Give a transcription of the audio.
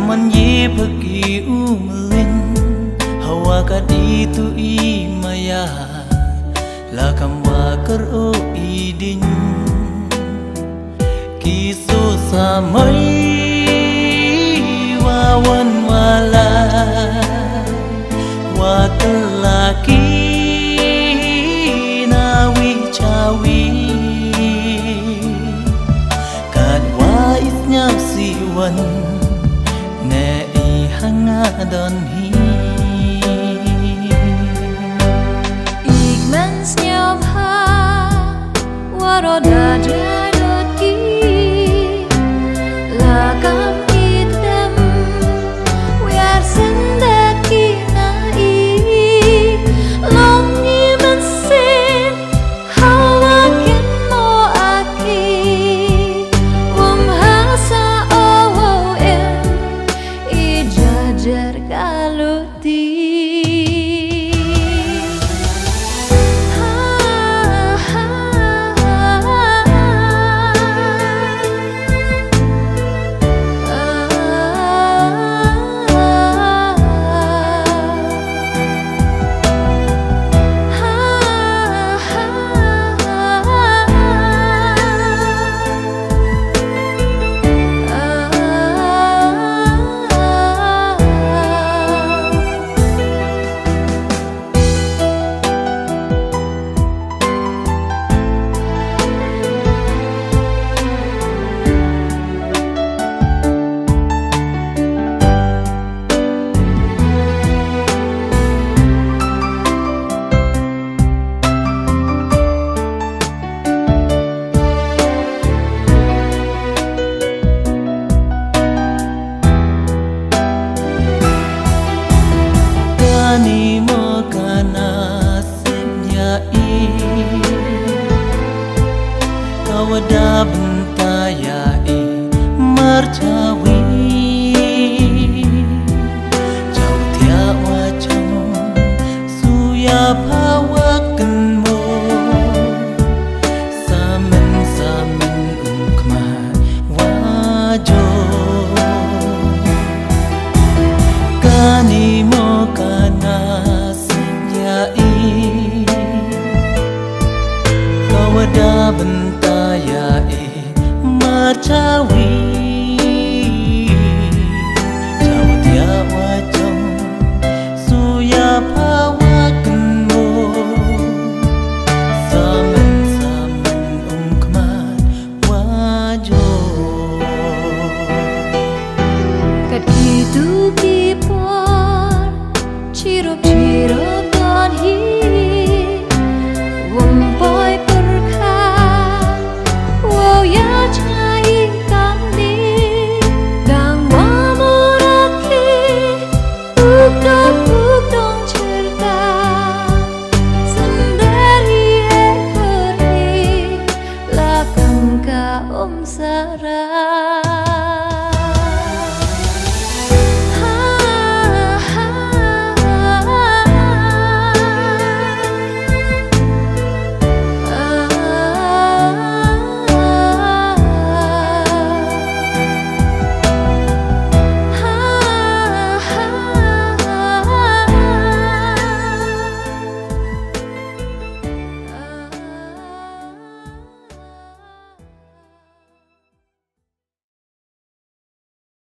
man ye pergi umelin hawa kaditu I maya lakam wakar o idin kiso samai wawan wala wakar laki nawi cawi kan waisnya siwan ne I hangadon hi igmans nyabha waroda jadoti lakam item wiar sendaki nai longi mensin hawakin mo aki hasa owo em ijajar galuti Ni makana senyai kawada bentayai mercawi jauh tiap wajah suya pawakanmu samen ukmah wajah kani makana senyai kawada bentayai marcawi